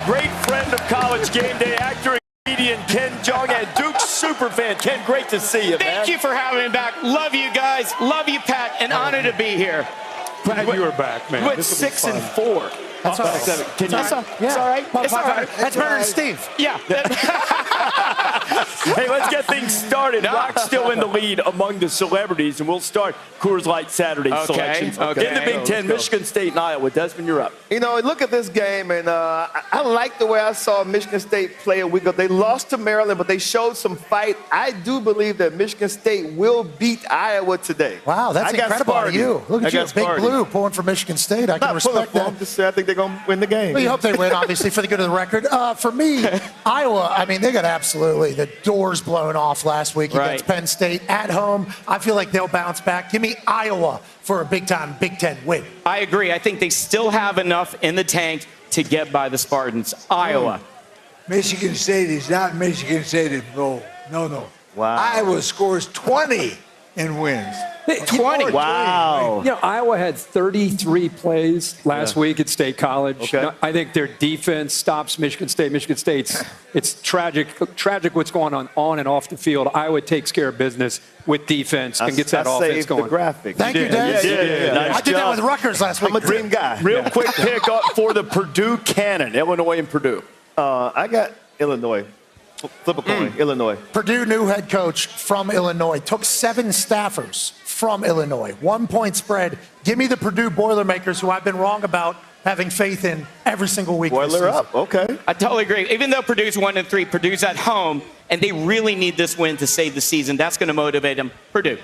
great friend of College Game Day, actor and comedian Ken Jeong, and Duke superfan. Ken, great to see you, man. Thank you for having me back. Love you guys. Love you, Pat. An honor to be here. Glad you were back, man. With 6 and 4. That's all right. Can you? It's all right. It's all right. That's better than Steve. Yeah. Hey, let's get things started. Rock's still in the lead among the celebrities, and we'll start Coors Light Saturday selections. Okay. In the Big Ten, Michigan State and Iowa. Desmond, you're up. You know, look at this game, and I like the way I saw Michigan State play a week ago. They lost to Maryland, but they showed some fight. I do believe that Michigan State will beat Iowa today. Wow, that's incredible of you. Look at you, Big Blue, pulling for Michigan State. I can respect that. I think they're going to win the game. We hope they win, obviously, for the good of the record. For me, Iowa, I mean, they got absolutely the doors blown off last week against Penn State at home. I feel like they'll bounce back. Give me Iowa for a big-time Big Ten win. I agree. I think they still have enough in the tank to get by the Spartans. Iowa. Michigan State is not Michigan State. No. Wow. Iowa scores 20 and wins. 20. Wow. You know, Iowa had 33 plays last week at State College. Okay. Now, I think their defense stops Michigan State. Michigan State's, it's tragic what's going on and off the field. Iowa takes care of business with defense and gets that offense going. The graphic. Thank you, Dad. Yeah. Nice I did that with Rutgers last week. I'm a dream guy. Real quick pick up for the Purdue Cannon, Illinois and Purdue. I got Illinois. Flip a coin. Illinois. Purdue new head coach from Illinois. Took 7 staffers from Illinois. 1-point spread. Give me the Purdue Boilermakers, who I've been wrong about having faith in every single week. Boiler up. Okay. I totally agree. Even though Purdue's 1-3, Purdue's at home, and they really need this win to save the season. That's going to motivate them. Purdue.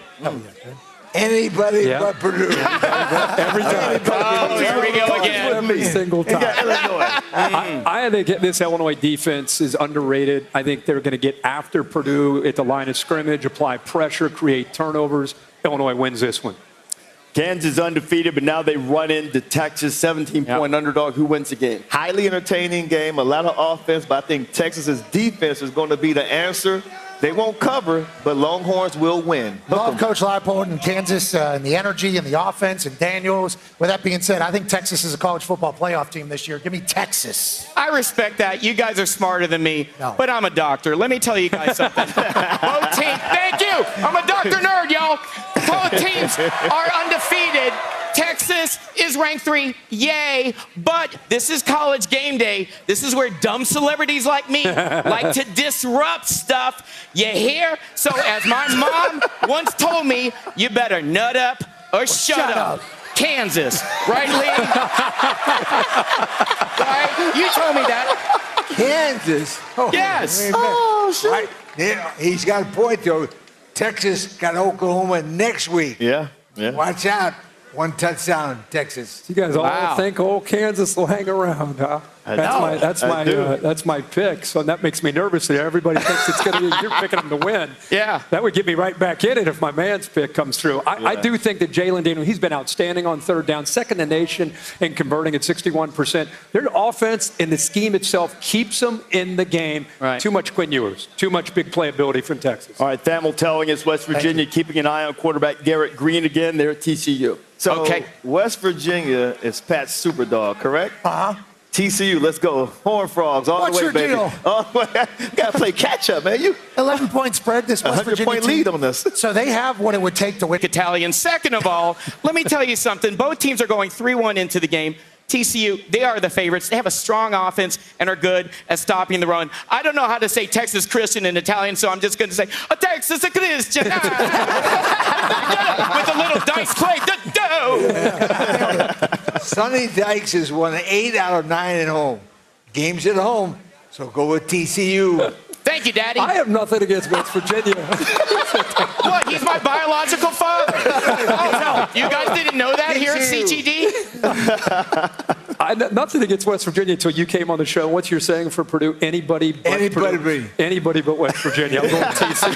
Anybody but Purdue. Every time. Oh, here we go again. Every single time. Illinois. I think this Illinois defense is underrated. I think they're going to get after Purdue at the line of scrimmage, apply pressure, create turnovers. Illinois wins this one. Kansas undefeated, but now they run into Texas, 17-point underdog. Who wins the game? Highly entertaining game, a lot of offense, but I think Texas's defense is going to be the answer. They won't cover, but Longhorns will win. Love Coach Leipold and Kansas and the energy and the offense and Daniels. With that being said, I think Texas is a college football playoff team this year. Give me Texas. I respect that. You guys are smarter than me, but I'm a doctor. Let me tell you guys something. Both teams, thank you. I'm a doctor nerd, y'all. Both teams are undefeated. Texas is ranked 3, yay, but this is College Game Day. This is where dumb celebrities like me like to disrupt stuff. You hear? So as my mom once told me, you better nut up or shut up. Kansas, right, Lee? Right? You told me that. Kansas? Oh, yes. Oh, shit. Right. Yeah, he's got a point, though. Texas got Oklahoma next week. Yeah. Watch out. 1 touchdown, Texas. You guys all think old Kansas will hang around, huh? That's my pick. So that makes me nervous that everybody thinks it's going to be, you're picking them to win. Yeah. That would get me right back in it if my man's pick comes through. I do think that Jalen Daniels, he's been outstanding on third down, second in the nation in converting at 61%. Their offense and the scheme itself keeps them in the game. Right. Too much Quinn Ewers, too much big playability from Texas. All right, Thamel telling us West Virginia keeping an eye on quarterback Garrett Green again. They're at TCU. So West Virginia is Pat's super dog, correct? Uh-huh. TCU, let's go. Horned Frogs all What's the way, your baby. deal? All the way. Got to play catch up, man. 11-point spread, this West Virginia 100-point lead on this. So they have what it would take to win. Italian. Second of all, let me tell you something. Both teams are going 3-1 into the game. TCU, they are the favorites. They have a strong offense and are good at stopping the run. I don't know how to say Texas Christian in Italian, so I'm just going to say, Texas Christian. With a little dice play. Sonny Dykes has won 8 out of 9 at home. Games at home, so go with TCU. Thank you, Daddy. I have nothing against West Virginia. What? He's my biological father. Oh, no. You guys didn't know that here at CGD? Nothing against West Virginia until you came on the show. What's your saying for Purdue? Anybody but Purdue. Anybody but West Virginia. I'm going TCU.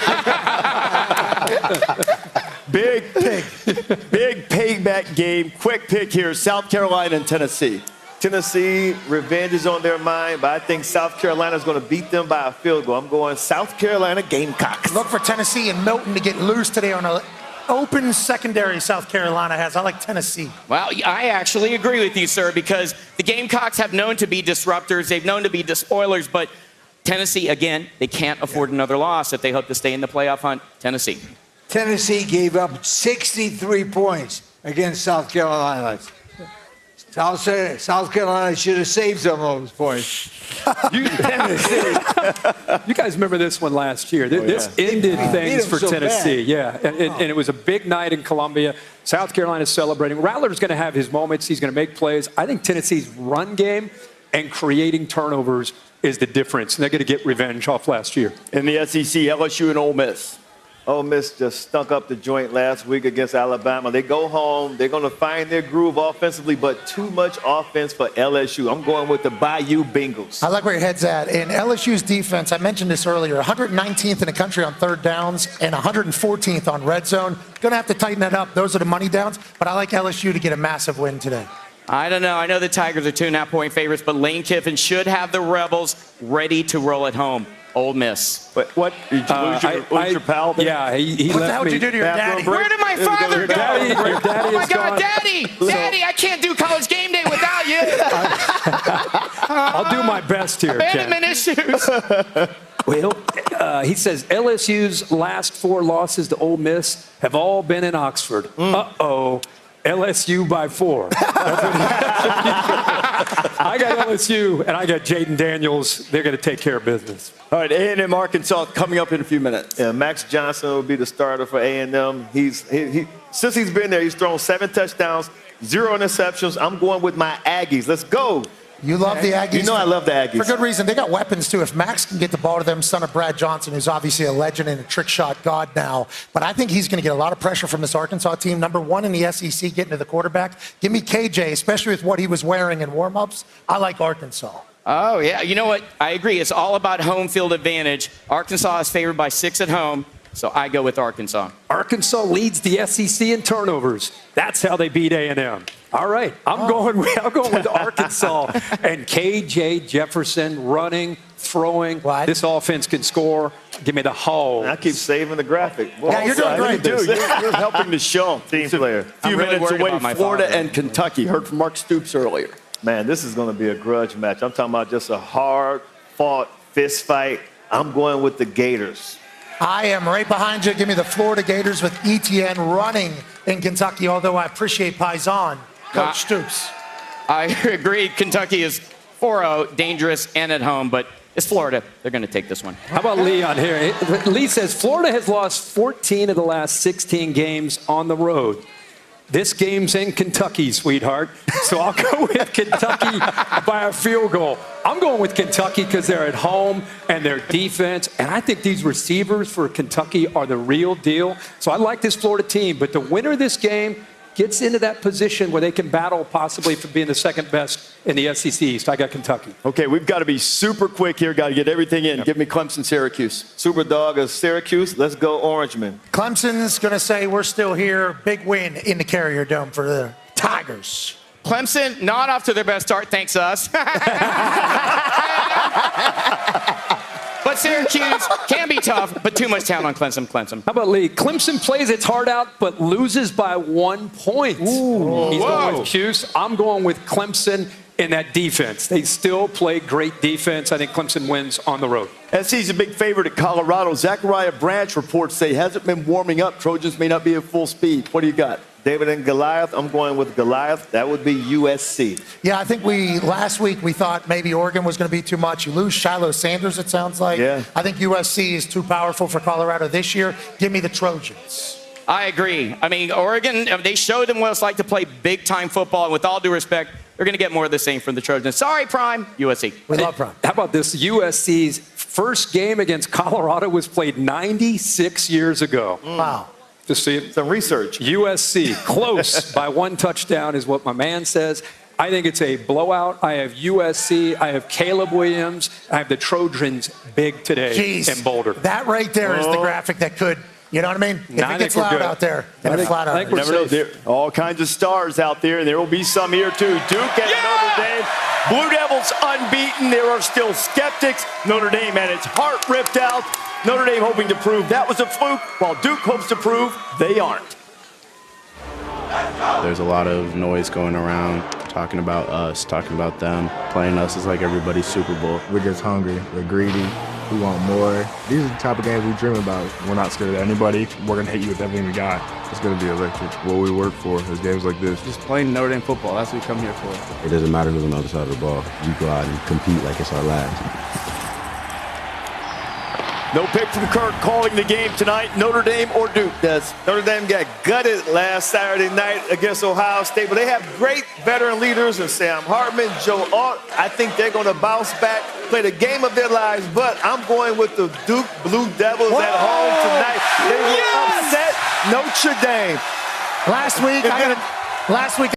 Big payback game. Quick pick here. South Carolina and Tennessee. Tennessee, revenge is on their mind, but I think South Carolina is going to beat them by a field goal. I'm going South Carolina Gamecocks. Look for Tennessee and Milton to get loose today on a open secondary South Carolina has. I like Tennessee. Well, I actually agree with you, sir, because the Gamecocks have known to be disruptors. They've known to be despoilers, but Tennessee, again, they can't afford another loss if they hope to stay in the playoff hunt. Tennessee. Tennessee gave up 63 points against South Carolina. South Carolina should have saved some of those points. You guys remember this one last year. This ended things for so Tennessee. bad. Yeah, and it was a big night in Columbia. South Carolina's celebrating. Rattler's going to have his moments. He's going to make plays. I think Tennessee's run game and creating turnovers is the difference. And they're going to get revenge off last year. In the SEC, LSU and Ole Miss. Ole Miss just stunk up the joint last week against Alabama. They go home. They're going to find their groove offensively, but too much offense for LSU. I'm going with the Bayou Bengals. I like where your head's at. In LSU's defense, I mentioned this earlier, 119th in the country on third downs and 114th on red zone. Going to have to tighten that up. Those are the money downs, but I like LSU to get a massive win today. I don't know. I know the Tigers are 2.5-point favorites, but Lane Kiffin should have the Rebels ready to roll at home. Ole Miss. But what? Did you lose your pal? Yeah, he What the left hell me. did you do to your daddy? Where did my father go? Your daddy Oh, my is God, gone. Daddy! Daddy, I can't do college game day without you. I'll do my best here, Ken. Abandonment issues. Well, he says LSU's last 4 losses to Ole Miss have all been in Oxford. Uh-oh. LSU by 4. I got LSU, and I got Jaden Daniels. They're going to take care of business. All right, A&M Arkansas coming up in a few minutes. Yeah, Max Johnson will be the starter for A&M. Since he's been there, he's thrown 7 touchdowns, 0 interceptions. I'm going with my Aggies. Let's go. You love the Aggies? You know I love the Aggies. For good reason. They got weapons, too. If Max can get the ball to them, son of Brad Johnson, who's obviously a legend and a trick shot god now. But I think he's going to get a lot of pressure from this Arkansas team. Number 1 in the SEC, getting to the quarterback. Give me KJ, especially with what he was wearing in warm-ups. I like Arkansas. Oh, yeah. You know what? I agree. It's all about home field advantage. Arkansas is favored by 6 at home, so I go with Arkansas. Arkansas leads the SEC in turnovers. That's how they beat A&M. All right, I'm going with Arkansas and KJ Jefferson running, throwing. What? This offense can score. Give me the Hogs. I keep saving the graphic. Well, Yeah, you're doing great, Dude, you're helping the show. Team player. A few I'm really minutes worried away, about my Florida father. and Kentucky. Heard from Mark Stoops earlier. Man, this is going to be a grudge match. I'm talking about just a hard-fought fist fight. I'm going with the Gators. I am right behind you. Give me the Florida Gators with ETN running in Kentucky, although I appreciate Paisan, Coach Stoops. I agree. Kentucky is 4-0, dangerous, and at home, but it's Florida. They're going to take this one. How about Lee on here? Lee says Florida has lost 14 of the last 16 games on the road. This game's in Kentucky, sweetheart. So I'll go with Kentucky by a field goal. I'm going with Kentucky because they're at home and their defense. And I think these receivers for Kentucky are the real deal. So I like this Florida team. But the winner of this game gets into that position where they can battle possibly for being the second best in the SEC East. I got Kentucky. Okay, we've got to be super quick here. Got to get everything in. Give me Clemson, Syracuse. Super dog of Syracuse. Let's go Orangemen. Clemson's going to say we're still here. Big win in the Carrier Dome for the Tigers. Clemson, not off to their best start, thanks us. But Syracuse can be tough, but too much talent on Clemson. How about Lee? Clemson plays its heart out, but loses by 1 point. He's going with Cuse. I'm going with Clemson in that defense. They still play great defense. I think Clemson wins on the road. SC's a big favorite at Colorado. Zachariah Branch reports say hasn't been warming up. Trojans may not be at full speed. What do you got? David and Goliath. I'm going with Goliath. That would be USC. Yeah, I think last week we thought maybe Oregon was going to be too much. You lose Shiloh Sanders, it sounds like. Yeah. I think USC is too powerful for Colorado this year. Give me the Trojans. I agree. I mean, Oregon, they showed them what it's like to play big-time football, and with all due respect, they're going to get more of the same from the Trojans. Sorry, Prime, USC. We love Prime. How about this? USC's first game against Colorado was played 96 years ago. Wow. To see it. Some research. USC, close by 1 touchdown is what my man says. I think it's a blowout. I have USC. I have Caleb Williams. I have the Trojans big today in Boulder. That right there is the graphic that could, you know what I mean? If it gets loud out there, then it's flat out. I think we're Never know. safe. There are all kinds of stars out there, and there will be some here too. Duke and Notre Dame. Blue Devils unbeaten. There are still skeptics. Notre Dame had its heart ripped out. Notre Dame hoping to prove that was a fluke, while Duke hopes to prove they aren't. There's a lot of noise going around, talking about us, talking about them. Playing us is like everybody's Super Bowl. We're just hungry. We're greedy. We want more. These are the type of games we dream about. We're not scared of anybody. We're going to hit you with everything we got. It's going to be electric. What we work for is games like this. Just playing Notre Dame football. That's what we come here for. It doesn't matter who's on the other side of the ball. We go out and compete like it's our last. No pick from Kirk calling the game tonight. Notre Dame or Duke, Des? Notre Dame got gutted last Saturday night against Ohio State, but they have great veteran leaders in Sam Hartman, Joe Alt. I think they're going to bounce back, play the game of their lives, but I'm going with the Duke Blue Devils at home tonight. They will upset Notre Dame. Last week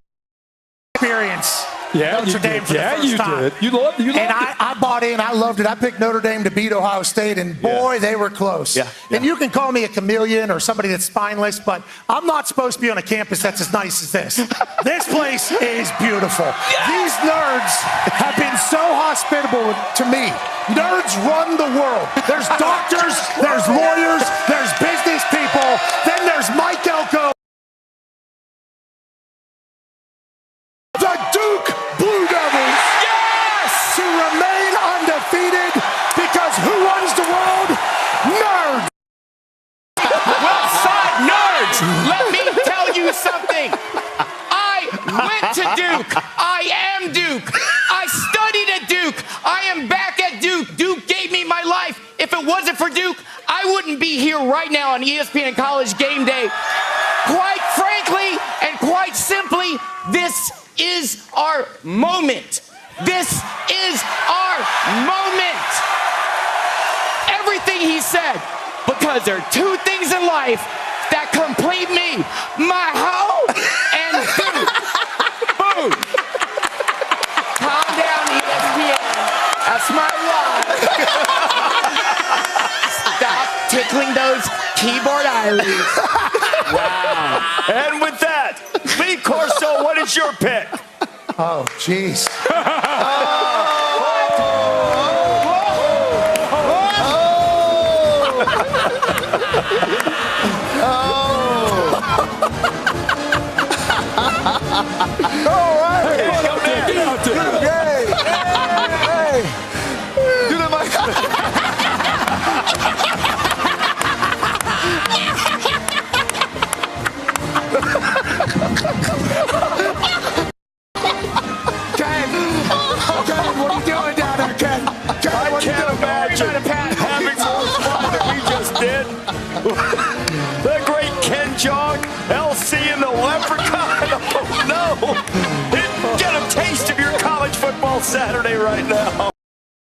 experience. Yeah, Notre Dame for the first time. Did. You loved it. And I bought in. I loved it. I picked Notre Dame to beat Ohio State, and boy, they were close. Yeah. And you can call me a chameleon or somebody that's spineless, but I'm not supposed to be on a campus that's as nice as this. This place is beautiful. These nerds have been so hospitable to me. Nerds run the world. There's doctors, there's lawyers, there's business people, then there's Mike Elko. The Duke Blue Devils, yes, to remain undefeated, because who runs the world? Nerds. Well said, nerds. Let me tell you something. I went to Duke. I am Duke. I studied at Duke. I am back at Duke. Duke gave me my life. If it wasn't for Duke, I wouldn't be here right now on ESPN College Game Day. Quite frankly and quite simply, this is our moment. This is our moment. Everything he said, because there are two things in life that complete me: my hoe and food. Food. Calm down, ESPN. That's my life. Stop tickling those keyboard eyelids. Wow. And with that, Lee Corso, what is your pick? Oh, jeez. All right. Get out there. Hey. Do the mic. Ken, what are you doing down there, Ken? I can't imagine having more fun than we just did. The great Ken Jong, LC and the Leprechaun. Oh, no. Get a taste of your college football Saturday right now.